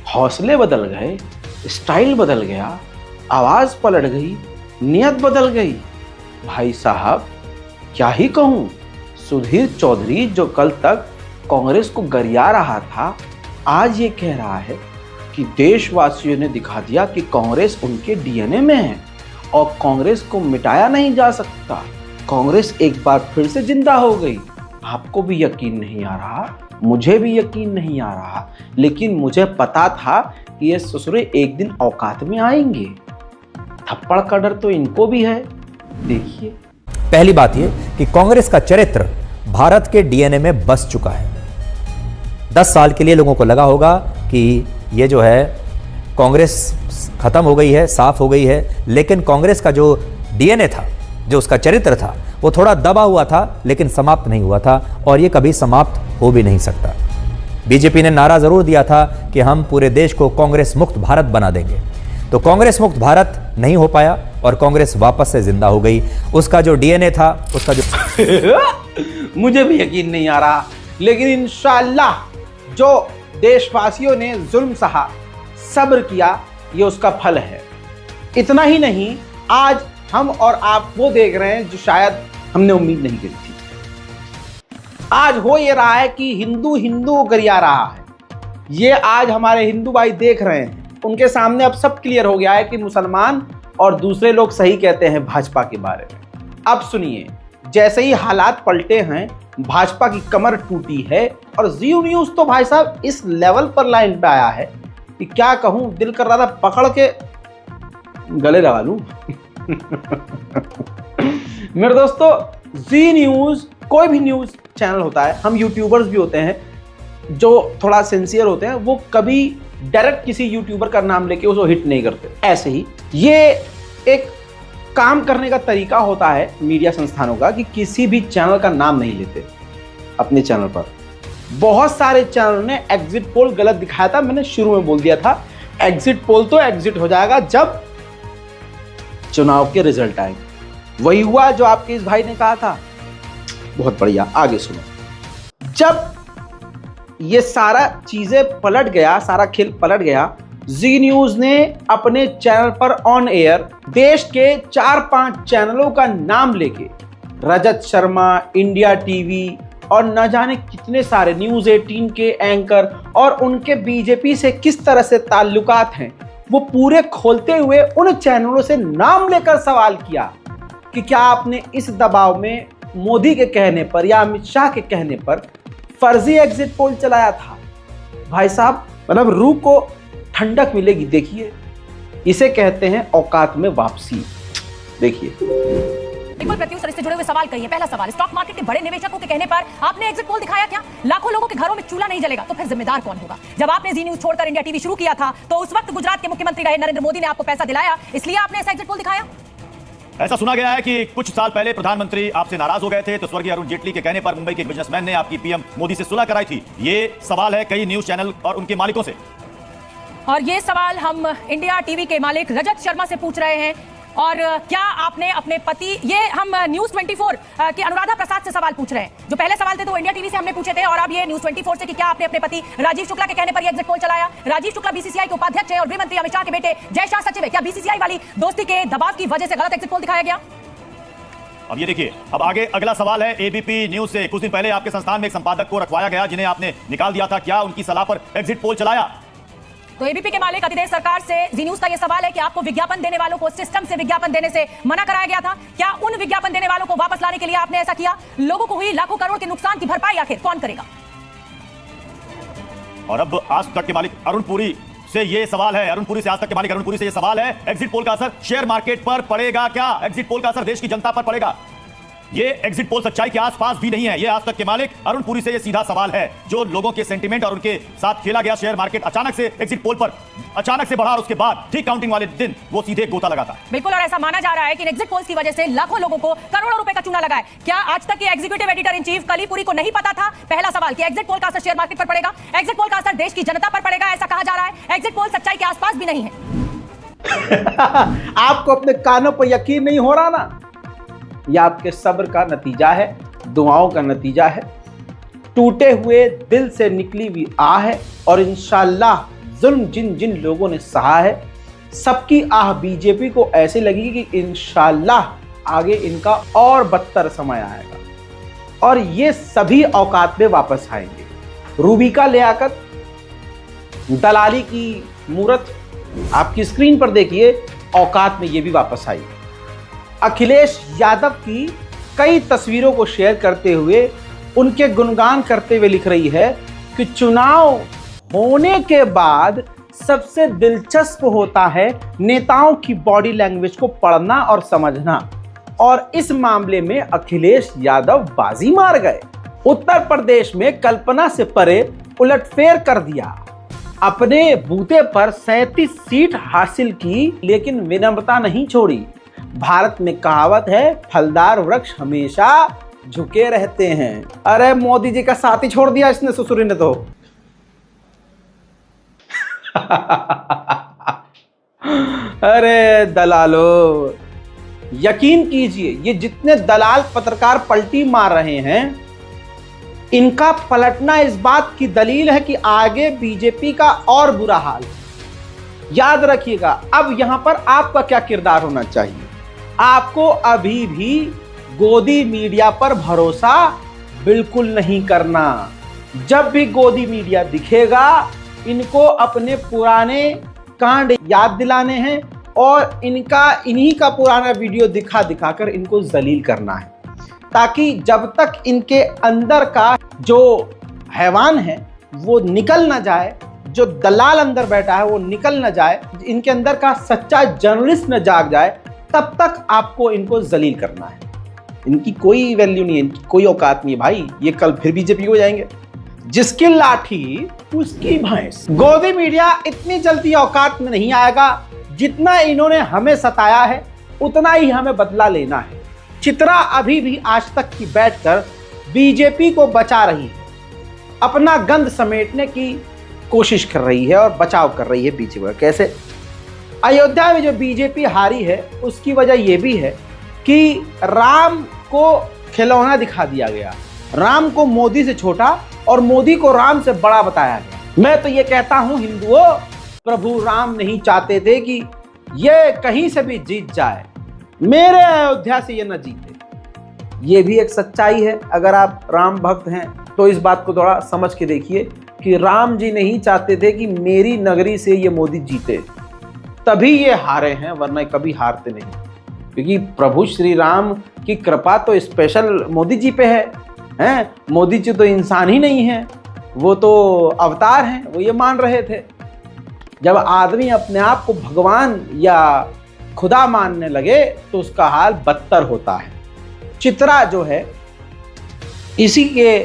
हौसले बदल गए, स्टाइल बदल गया, आवाज पलट गई, नियत बदल गई। भाई साहब क्या ही कहूं, सुधीर चौधरी जो कल तक कांग्रेस को गरिया रहा था, आज ये कह रहा है कि देशवासियों ने दिखा दिया कि कांग्रेस उनके डीएनए में है और कांग्रेस को मिटाया नहीं जा सकता। कांग्रेस एक बार फिर से जिंदा हो गई। आपको भी यकीन नहीं आ रहा, मुझे भी यकीन नहीं आ रहा, लेकिन मुझे पता था कि ये ससुरे एक दिन औकात में आएंगे। थप्पड़ का डर तो इनको भी है। देखिए, पहली बात यह कि कांग्रेस का चरित्र भारत के डीएनए में बस चुका है। 10 साल के लिए लोगों को लगा होगा कि ये जो है कांग्रेस खत्म हो गई है, साफ हो गई है, लेकिन कांग्रेस का जो डीएनए था, जो उसका चरित्र था, वो थोड़ा दबा हुआ था, लेकिन समाप्त नहीं हुआ था और ये कभी समाप्त हो भी नहीं सकता। बीजेपी ने नारा जरूर दिया था कि हम पूरे देश को कांग्रेस मुक्त भारत बना देंगे, तो कांग्रेस मुक्त भारत नहीं हो पाया और कांग्रेस वापस से जिंदा हो गई। उसका जो डीएनए था, उसका जो मुझे भी यकीन नहीं आ रहा, लेकिन इंशाअल्लाह जो देशवासियों ने जुल्म सहा, सब्र किया, ये उसका फल है। इतना ही नहीं, आज हम और आप वो देख रहे हैं जो शायद हमने उम्मीद नहीं करी थी। आज हो ये रहा है कि हिंदू हिंदू गरिया रहा है। ये आज हमारे हिंदू भाई देख रहे हैं, उनके सामने अब सब क्लियर हो गया है कि मुसलमान और दूसरे लोग सही कहते हैं भाजपा के बारे में। अब सुनिए, जैसे ही हालात पलटे हैं, भाजपा की कमर टूटी है और जी न्यूज तो भाई साहब इस लेवल पर लाइन पे आया है कि क्या कहूं, दिल कर रहा था पकड़ के गले लगा लूं। मेरे दोस्तों, जी न्यूज कोई भी न्यूज चैनल होता है, हम यूट्यूबर्स भी होते हैं जो थोड़ा सिंसियर होते हैं, वो कभी डायरेक्ट किसी यूट्यूबर का नाम लेके उसको हिट नहीं करते। ऐसे ही ये एक काम करने का तरीका होता है मीडिया संस्थानों का कि किसी भी चैनल का नाम नहीं लेते अपने चैनल पर। बहुत सारे चैनलों ने एग्जिट पोल गलत दिखाया था। मैंने शुरू में बोल दिया था एग्जिट पोल तो एग्जिट हो जाएगा जब चुनाव के रिजल्ट आएंगे। वही हुआ जो आपके इस भाई ने कहा था। बहुत बढ़िया, आगे सुनो। जब ये सारा चीजें पलट गया, सारा खेल पलट गया, जी न्यूज ने अपने चैनल पर ऑन एयर देश के 4-5 चैनलों का नाम लेके रजत शर्मा, इंडिया टीवी और न जाने कितने सारे न्यूज 18 के एंकर और उनके बीजेपी से किस तरह से ताल्लुकात हैं, वो पूरे खोलते हुए उन चैनलों से नाम लेकर सवाल किया कि क्या आपने इस दबाव में मोदी के कहने पर या अमित शाह के कहने पर फर्जी एग्जिट पोल चलाया था? भाई साहब, मतलब रूह को ठंडक मिलेगी। देखिए, इसे कहते हैं औकात में वापसी। देखिए, बिल्कुल प्रत्युष सर, इससे जुड़े हुए सवाल करिए। पहला सवाल, स्टॉक मार्केट के बड़े निवेशकों के कहने पर आपने एग्जिट पोल दिखाया क्या? लाखों लोगों के घरों में चूल्हा नहीं जलेगा तो फिर जिम्मेदार कौन होगा? जब आपने जी न्यूज छोड़कर इंडिया टीवी शुरू किया था तो उस वक्त गुजरात के मुख्यमंत्री रहे नरेंद्र मोदी ने आपको पैसा दिलाया, इसलिए आपने ऐसा एग्जिट पोल दिखाया? ऐसा सुना गया है कि कुछ साल पहले प्रधानमंत्री आपसे नाराज हो गए थे, तो स्वर्गीय अरुण जेटली के कहने पर मुंबई के एक बिजनेसमैन ने आपकी पीएम मोदी से सुलह कराई थी। ये सवाल है कई न्यूज चैनल और उनके मालिकों से, और ये सवाल हम इंडिया टीवी के मालिक रजत शर्मा से पूछ रहे हैं। और क्या आपने अपने पति, ये हम न्यूज 24 के अनुराधा प्रसाद से सवाल पूछ रहे हैं। जो पहले सवाल थे तो इंडिया टीवी से हमने पूछे थे, और अब ये न्यूज 24 से कि क्या आपने अपने पति राजीव शुक्ला के कहने पर ये एग्जिट पोल चलाया? राजीव शुक्ला बीसीसीआई के उपाध्यक्ष है और गृह मंत्री अमित शाह के बेटे जय शाह सचिव है। क्या बीसीसीआई वाली दोस्ती के दबाव की वजह से गलत एग्जिट पोल दिखाया गया? अब ये देखिए, अब आगे अगला सवाल है एबीपी न्यूज से। कुछ दिन पहले आपके संस्थान में एक संपादक को रखवाया गया जिन्हें आपने निकाल दिया था, क्या उनकी सलाह पर एग्जिट पोल चलाया? तो एबीपी के मालिक अतिदेश सरकार से जी न्यूज का यह सवाल है कि आपको विज्ञापन देने वालों को सिस्टम से विज्ञापन देने से मना कराया गया था। क्या उन विज्ञापन देने वालों को वापस लाने के लिए आपने ऐसा किया? लोगों को हुई लाखों करोड़ के नुकसान की भरपाई आखिर कौन करेगा? और अब आज तक के मालिक अरुण पुरी से ये सवाल है, अरुण पुरी से, आज तक के मालिक अरुण पुरी से ये सवाल है, एग्जिट पोल का असर शेयर मार्केट पर पड़ेगा क्या? एग्जिट पोल का असर देश की जनता पर पड़ेगा? ये एग्जिट पोल सच्चाई के आसपास भी नहीं है। ये आज तक के मालिक अरुण पुरी से ये सीधा सवाल है। जो लोगों के सेंटीमेंट और उनके साथ खेला गया शेयर मार्केट अचानक से एग्जिट पोल पर अचानक से बढ़ा और उसके बाद ठीक काउंटिंग वाले दिन वो सीधे गोता लगाता। बिल्कुल, और ऐसा माना जा रहा है कि एग्जिट पोल्स की वजह से लाखों लोगों को करोड़ों रुपए का चूना लगा है। क्या आज तक के executive editor in chief Kalli Purie को नहीं पता था? पहला सवाल कि एग्जिट पोल का असर शेयर मार्केट पर पड़ेगा, एग्जिट पोल का असर देश की जनता पर पड़ेगा, ऐसा कहा जा रहा है। एग्जिट पोल सच्चाई के आसपास भी नहीं है। आपको अपने कानों पर यकीन नहीं हो रहा ना? यह आपके सब्र का नतीजा है, दुआओं का नतीजा है, टूटे हुए दिल से निकली हुई आह है। और इंशाल्लाह जुल्म जिन जिन लोगों ने सहा है, सबकी आह बीजेपी को ऐसे लगेगी कि इंशाल्लाह आगे इनका और बदतर समय आएगा और ये सभी औकात में वापस आएंगे। रूबिका लियाकत, दलाली की मूरत आपकी स्क्रीन पर देखिए, औकात में ये भी वापस आई। अखिलेश यादव की कई तस्वीरों को शेयर करते हुए उनके गुणगान करते हुए लिख रही है कि चुनाव होने के बाद सबसे दिलचस्प होता है नेताओं की बॉडी लैंग्वेज को पढ़ना और समझना, और इस मामले में अखिलेश यादव बाजी मार गए। उत्तर प्रदेश में कल्पना से परे उलटफेर कर दिया, अपने बूते पर 37 सीट हासिल की, लेकिन विनम्रता नहीं छोड़ी। भारत में कहावत है, फलदार वृक्ष हमेशा झुके रहते हैं। अरे मोदी जी का साथ ही छोड़ दिया इसने, ससुरी ने तो। अरे दलालो, यकीन कीजिए, ये जितने दलाल पत्रकार पलटी मार रहे हैं, इनका पलटना इस बात की दलील है कि आगे बीजेपी का और बुरा हाल है। याद रखिएगा, अब यहां पर आपका क्या किरदार होना चाहिए। आपको अभी भी गोदी मीडिया पर भरोसा बिल्कुल नहीं करना। जब भी गोदी मीडिया दिखेगा, इनको अपने पुराने कांड याद दिलाने हैं और इन्हीं का पुराना वीडियो दिखा दिखाकर इनको जलील करना है, ताकि जब तक इनके अंदर का जो हैवान है वो निकल ना जाए, जो दलाल अंदर बैठा है वो निकल ना जाए, इनके अंदर का सच्चा जर्नलिस्ट न जाग जाए, तब तक आपको इनको जलील करना है। इनकी कोई वैल्यू नहीं है, इनकी कोई औकात नहीं है भाई। ये कल फिर बीजेपी हो जाएंगे। जिसकी लाठी उसकी भैंस। गोदी मीडिया इतनी जल्दी औकात में नहीं आएगा। जितना इन्होंने हमें सताया है उतना ही हमें बदला लेना है। चित्रा अभी भी आज तक की बैठकर बीजेपी को बचा रही है, अपना गंध समेटने की कोशिश कर रही है और बचाव कर रही है बीजेपी का। कैसे? अयोध्या में जो बीजेपी हारी है उसकी वजह यह भी है कि राम को खिलौना दिखा दिया गया, राम को मोदी से छोटा और मोदी को राम से बड़ा बताया गया। मैं तो ये कहता हूं, हिंदुओं, प्रभु राम नहीं चाहते थे कि ये कहीं से भी जीत जाए, मेरे अयोध्या से ये न जीते। ये भी एक सच्चाई है। अगर आप राम भक्त हैं तो इस बात को थोड़ा समझ के देखिए कि राम जी नहीं चाहते थे कि मेरी नगरी से ये मोदी जीते, तभी ये हारे हैं, वरना कभी हारते नहीं। क्योंकि प्रभु श्री राम की कृपा तो स्पेशल मोदी जी पे है। मोदी जी तो इंसान ही नहीं है, वो तो अवतार हैं, वो ये मान रहे थे। जब आदमी अपने आप को भगवान या खुदा मानने लगे तो उसका हाल बदतर होता है। चित्रा जो है इसी के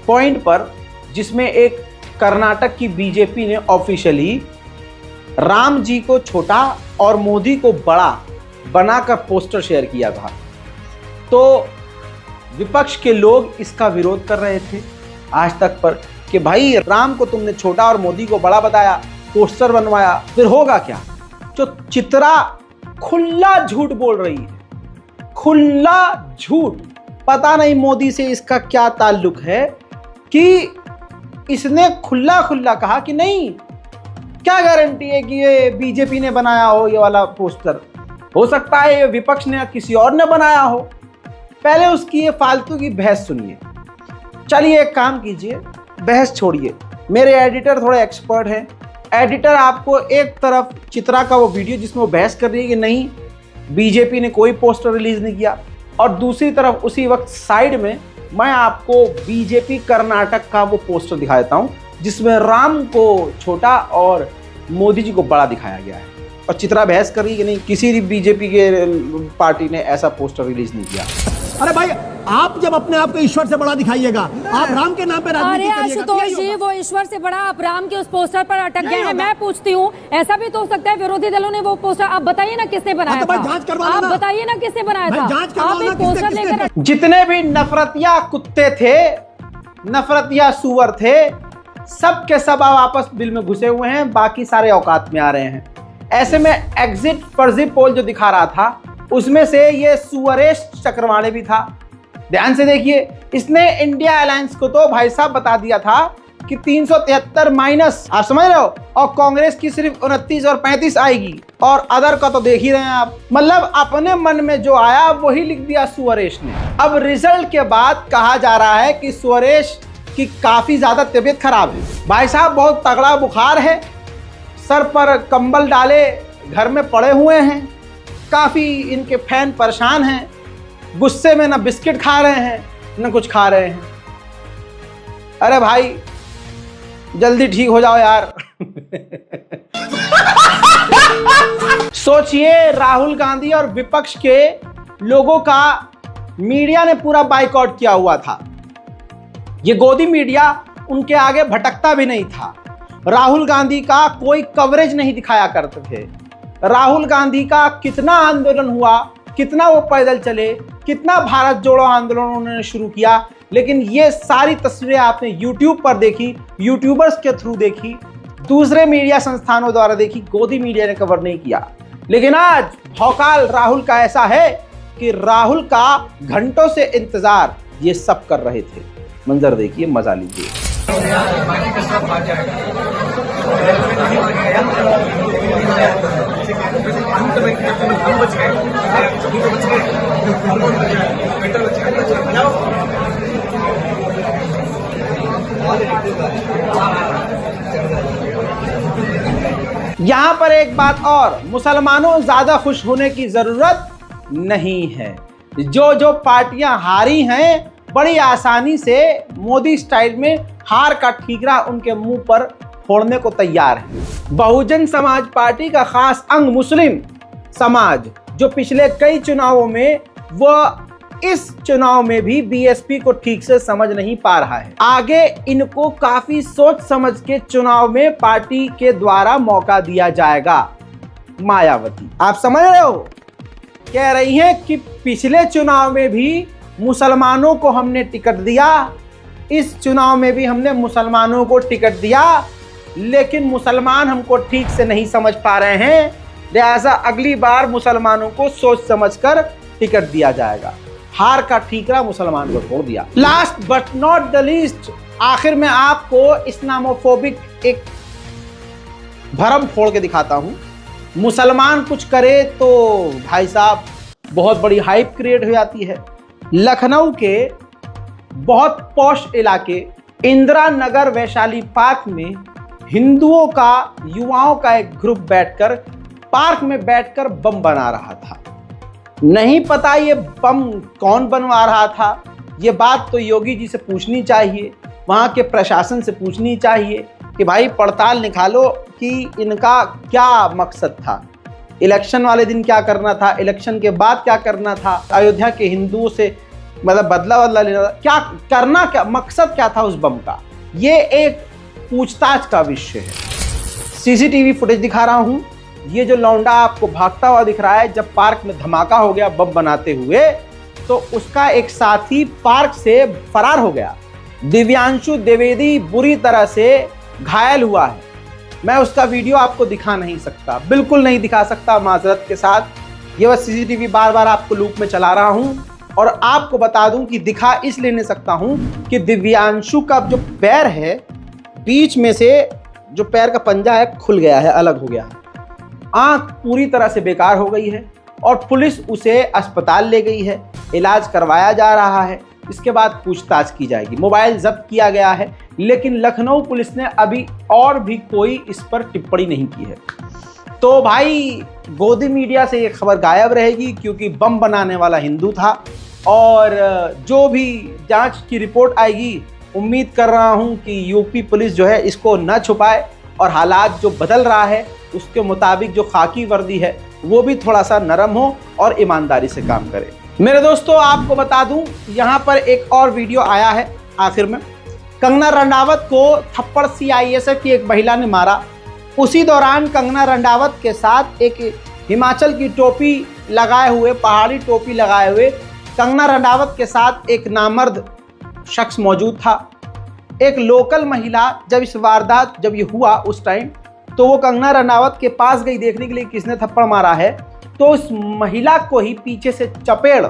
पॉइंट पर, जिसमें एक कर्नाटक की बीजेपी ने ऑफिशियली राम जी को छोटा और मोदी को बड़ा बनाकर पोस्टर शेयर किया था, तो विपक्ष के लोग इसका विरोध कर रहे थे आज तक पर कि भाई राम को तुमने छोटा और मोदी को बड़ा बताया, पोस्टर बनवाया, फिर होगा क्या। जो चित्रा खुला झूठ बोल रही है, खुला झूठ। पता नहीं मोदी से इसका क्या ताल्लुक है कि इसने खुला खुला कहा कि नहीं, क्या गारंटी है कि ये बीजेपी ने बनाया हो ये वाला पोस्टर, हो सकता है ये विपक्ष ने या किसी और ने बनाया हो। पहले उसकी ये फालतू की बहस सुनिए। चलिए एक काम कीजिए, बहस छोड़िए, मेरे एडिटर थोड़े एक्सपर्ट हैं। एडिटर आपको एक तरफ चित्रा का वो वीडियो जिसमें वो बहस कर रही है कि नहीं बीजेपी ने कोई पोस्टर रिलीज नहीं किया, और दूसरी तरफ उसी वक्त साइड में मैं आपको बीजेपी कर्नाटक का वो पोस्टर दिखा देता हूं जिसमें राम को छोटा और मोदी जी को बड़ा दिखाया गया है। और चित्रा बहस कर रही है कि नहीं किसी भी बीजेपी के पार्टी ने ऐसा पोस्टर रिलीज नहीं किया। अरे भाई, आप जब अपने आप को ईश्वर से बड़ा दिखाइएगा, आप राम के नाम पे राजनीति करिएगा। अरे आशुतोष जी, वो ईश्वर से बड़ा आप राम के उस पोस्टर पर अटक गए हैं। मैं पूछती हूँ, ऐसा भी तो हो सकता है विरोधी दलों ने वो पोस्टर, आप बताइए ना किसने बनाया था, जांच करवाना, आप बताइए ना किसने बनाया था। आप एक पोस्टर लेकर जितने भी नफरतिया कुत्ते थे, नफरतिया सुअर थे, सब के सब अब आपस बिल में घुसे हुए हैं, बाकी सारे औकात में आ रहे हैं। ऐसे में एग्जिट फर्जी पोल जो दिखा रहा था उसमें से ये सुअरेश चक्रवाणे भी था। ध्यान से देखिए, इसने इंडिया अलायंस को तो भाई साहब बता दिया था कि 373 माइनस, आप समझ रहे हो, और कांग्रेस की सिर्फ 29 और 35 आएगी, और अदर का तो देख ही रहे हैं आप। मतलब अपने मन में जो आया वही लिख दिया सुअरेश ने। अब रिजल्ट के बाद कहा जा रहा है कि सुअरेश की काफी ज्यादा तबीयत खराब है। भाई साहब बहुत तगड़ा बुखार है, सर पर कंबल डाले घर में पड़े हुए हैं, काफी इनके फैन परेशान हैं, गुस्से में ना बिस्किट खा रहे हैं ना कुछ खा रहे हैं। अरे भाई जल्दी ठीक हो जाओ यार। सोचिए, राहुल गांधी और विपक्ष के लोगों का मीडिया ने पूरा बाइकआउट किया हुआ था। ये गोदी मीडिया उनके आगे भटकता भी नहीं था। राहुल गांधी का कोई कवरेज नहीं दिखाया करते थे। राहुल गांधी का कितना आंदोलन हुआ, कितना वो पैदल चले, कितना भारत जोड़ो आंदोलन उन्होंने शुरू किया, लेकिन ये सारी तस्वीरें आपने यूट्यूब पर देखी, यूट्यूबर्स के थ्रू देखी, दूसरे मीडिया संस्थानों द्वारा देखी, गोदी मीडिया ने कवर नहीं किया। लेकिन आज भौकाल राहुल का ऐसा है कि राहुल का घंटों से इंतजार ये सब कर रहे थे। मंजर देखिए, मजा लीजिए। यहां पर एक बात और, मुसलमानों ज्यादा खुश होने की जरूरत नहीं है। जो पार्टियां हारी हैं बड़ी आसानी से मोदी स्टाइल में हार का ठीकरा उनके मुंह पर फोड़ने को तैयार है। बहुजन समाज पार्टी का खास अंग मुस्लिम समाज, जो पिछले कई चुनावों में वह इस चुनाव में भी बीएसपी को ठीक से समझ नहीं पा रहा है। आगे इनको काफी सोच समझ के चुनाव में पार्टी के द्वारा मौका दिया जाएगा। मायावती आप समझ रहे हो, कह रही हैं कि पिछले चुनाव में भी मुसलमानों को हमने टिकट दिया, इस चुनाव में भी हमने मुसलमानों को टिकट दिया, लेकिन मुसलमान हमको ठीक से नहीं समझ पा रहे हैं, लिहाजा अगली बार मुसलमानों को सोच समझकर टिकट दिया जाएगा। हार का ठीकरा मुसलमान को छोड़ दिया। Last but not the least, आखिर में आपको इस्लामोफोबिक एक भरम फोड़ के दिखाता हूं। मुसलमान कुछ करे तो भाई साहब बहुत बड़ी हाइप क्रिएट हो जाती है। लखनऊ के बहुत पॉश इलाके इंदिरा नगर वैशाली पार्क में हिंदुओं का, युवाओं का एक ग्रुप बैठकर पार्क में बैठकर बम बना रहा था। नहीं पता ये बम कौन बनवा रहा था, ये बात तो योगी जी से पूछनी चाहिए, वहाँ के प्रशासन से पूछनी चाहिए कि भाई पड़ताल निकालो कि इनका क्या मकसद था, इलेक्शन वाले दिन क्या करना था, इलेक्शन के बाद क्या करना था, अयोध्या के हिंदुओं से मतलब बदला लेना था, क्या करना, क्या मकसद क्या था उस बम का, ये एक पूछताछ का विषय है। सीसीटीवी फुटेज दिखा रहा हूँ। ये जो लौंडा आपको भागता हुआ दिख रहा है, जब पार्क में धमाका हो गया बम बनाते हुए तो उसका एक साथी पार्क से फरार हो गया। दिव्यांशु द्विवेदी बुरी तरह से घायल हुआ है। मैं उसका वीडियो आपको दिखा नहीं सकता, बिल्कुल नहीं दिखा सकता माजरत के साथ। ये बस सीसीटीवी बार बार आपको लूप में चला रहा हूं और आपको बता दूं कि दिखा इसलिए नहीं सकता हूं कि दिव्यांशु का जो पैर है, बीच में से जो पैर का पंजा है खुल गया है, अलग हो गया है, आंख पूरी तरह से बेकार हो गई है और पुलिस उसे अस्पताल ले गई है, इलाज करवाया जा रहा है। इसके बाद पूछताछ की जाएगी। मोबाइल जब्त किया गया है, लेकिन लखनऊ पुलिस ने अभी और भी कोई इस पर टिप्पणी नहीं की है। तो भाई गोदी मीडिया से ये खबर गायब रहेगी, क्योंकि बम बनाने वाला हिंदू था और जो भी जांच की रिपोर्ट आएगी, उम्मीद कर रहा हूं कि यूपी पुलिस जो है इसको न छुपाए और हालात जो बदल रहा है उसके मुताबिक जो खाकी वर्दी है वो भी थोड़ा सा नरम हो और ईमानदारी से काम करे। मेरे दोस्तों, आपको बता दूं, यहाँ पर एक और वीडियो आया है आखिर में। कंगना रनावत को थप्पड़ सीआईएसएफ की एक महिला ने मारा। उसी दौरान कंगना रनावत के साथ एक हिमाचल की टोपी लगाए हुए, पहाड़ी टोपी लगाए हुए कंगना रनावत के साथ एक नामर्द शख्स मौजूद था। एक लोकल महिला जब इस वारदात जब ये हुआ उस टाइम, तो वो कंगना रनावत के पास गई देखने के लिए किसने थप्पड़ मारा है। तो उस महिला को ही पीछे से चपेड़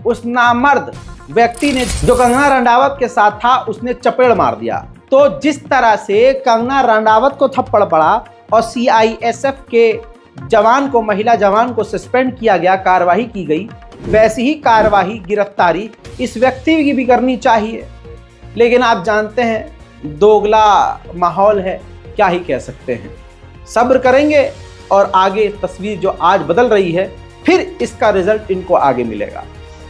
उस नामर्द व्यक्ति ने, जो कंगना रनावत के साथ था, उसने चपेड़ मार दिया। तो जिस तरह से कंगना रनावत को थप्पड़ पड़ा और सीआईएसएफ के जवान को, महिला जवान को सस्पेंड किया गया, कार्रवाई की गई, वैसी ही कार्रवाई, गिरफ्तारी इस व्यक्ति की भी करनी चाहिए। लेकिन आप जानते हैं दोगला माहौल है, क्या ही कह सकते हैं। सब्र करेंगे और आगे तस्वीर जो आज बदल रही है, फिर इसका रिजल्ट इनको आगे मिलेगा।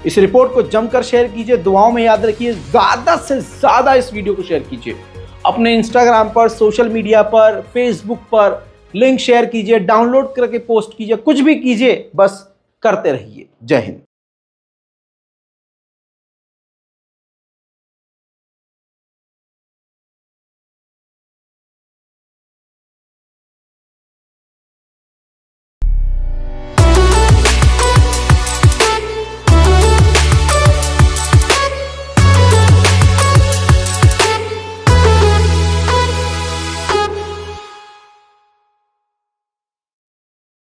इस रिपोर्ट को जमकर शेयर कीजिए, दुआओं में याद रखिए, ज़्यादा से ज़्यादा इस वीडियो को शेयर कीजिए। अपने इंस्टाग्राम पर, सोशल मीडिया पर, फेसबुक पर लिंक शेयर कीजिए, डाउनलोड करके पोस्ट कीजिए, कुछ भी कीजिए, बस करते रहिए। जय हिंद।